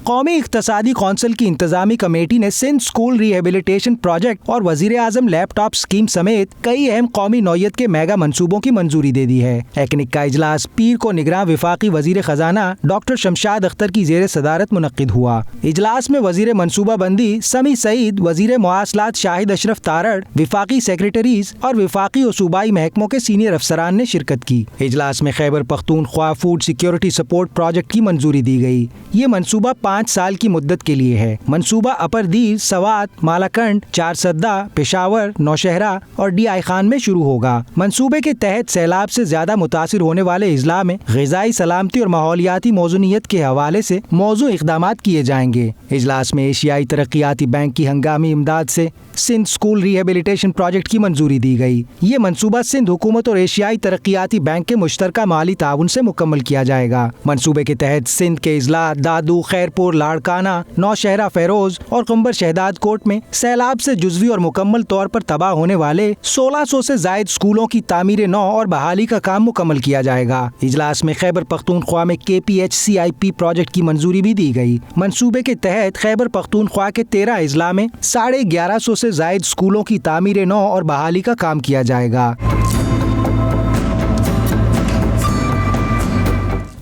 قومی اقتصادی کونسل کی انتظامی کمیٹی نے سندھ اسکول ریہیبلیٹیشن پروجیکٹ اور وزیر اعظم لیپ ٹاپ اسکیم سمیت کئی اہم قومی نوعیت کے میگا منصوبوں کی منظوری دے دی ہے۔ ایکنک کا اجلاس پیر کو نگراں وفاقی وزیر خزانہ ڈاکٹر شمشاد اختر کی زیر صدارت منعقد ہوا۔ اجلاس میں وزیر منصوبہ بندی سمیع سعید، وزیر مواصلات شاہد اشرف تارڑ، وفاقی سیکریٹریز اور وفاقی و صوبائی محکموں کے سینئر افسران نے شرکت کی۔ اجلاس میں Khyber Pakhtunkhwa food security support project کی منظوری دی گئی۔ یہ منصوبہ 5 سال کی مدت کے لیے ہے۔ منصوبہ اپر دیر، سوات، مالاکنڈ، چارسدہ، پشاور، نوشہرہ اور ڈی آئی خان میں شروع ہوگا۔ منصوبے کے تحت سیلاب سے زیادہ متاثر ہونے والے اضلاع میں غذائی سلامتی اور ماحولیاتی موزونیت کے حوالے سے موزوں اقدامات کیے جائیں گے۔ اجلاس میں ایشیائی ترقیاتی بینک کی ہنگامی امداد سے سندھ اسکول ریہیبلیٹیشن پروجیکٹ کی منظوری دی گئی۔ یہ منصوبہ سندھ حکومت اور ایشیائی ترقیاتی بینک کے مشترکہ مالی تعاون سے مکمل کیا جائے گا۔ منصوبے کے تحت سندھ کے اضلاع دادو، خیرپور، لاڑکانہ، نوشہرہ، فیروز اور قنبر شہداد کوٹ میں سیلاب سے جزوی اور مکمل طور پر تباہ ہونے والے 1600 سے زائد اسکولوں کی تعمیر نو اور بحالی کا کام مکمل کیا جائے گا۔ اجلاس میں خیبر پختونخوا میں KPHCIP پروجیکٹ کی منظوری بھی دی گئی۔ منصوبے کے تحت خیبر پختونخوا کے 13 اضلاع میں 1150 سے زائد اسکولوں کی تعمیر نو اور بحالی کا کام کیا جائے گا۔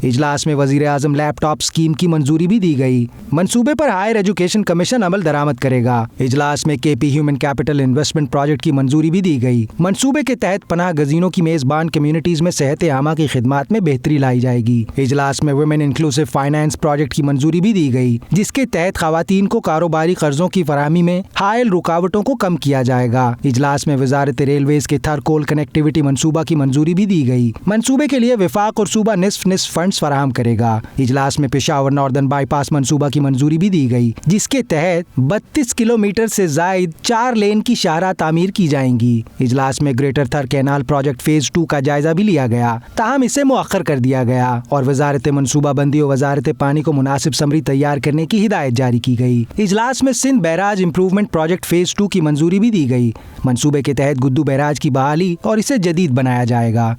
اجلاس میں وزیر اعظم لیپ ٹاپ اسکیم کی منظوری بھی دی گئی۔ منصوبے پر ہائر ایجوکیشن کمیشن عمل درآمد کرے گا۔ اجلاس میں KP human capital investment project کی منظوری بھی دی گئی۔ منصوبے کے تحت پناہ گزینوں کی میزبان کمیونٹیز میں صحت عامہ کی خدمات میں بہتری لائی جائے گی۔ اجلاس میں ویمن انکلوسیو فائنانس پروجیکٹ کی منظوری بھی دی گئی، جس کے تحت خواتین کو کاروباری قرضوں کی فراہمی میں حائل رکاوٹوں کو کم کیا جائے گا۔ اجلاس میں وزارت ریلویز کے تھر کول کنیکٹیویٹی منصوبہ کی منظوری بھی دی گئی۔ منصوبے کے لیے وفاق اور صوبہ نصف فنڈز فراہم کرے گا۔ اجلاس میں پشاور ناردرن بائی پاس منصوبہ کی منظوری بھی دی گئی، جس کے تحت 32 کلومیٹر سے زائد 4 لین کی شاہراہ تعمیر کی جائیں گی۔ اجلاس میں گریٹر تھر کینال پروجیکٹ فیز 2 کا جائزہ بھی لیا گیا، تاہم اسے مؤخر کر دیا گیا اور وزارت منصوبہ بندی اور وزارت پانی کو مناسب سمری تیار کرنے کی ہدایت جاری کی گئی۔ اجلاس میں Sindh barrage improvement project phase 2 کی منظوری بھی دی گئی۔ منصوبے کے تحت گدو بیراج کی بحالی اور اسے جدید بنایا جائے گا۔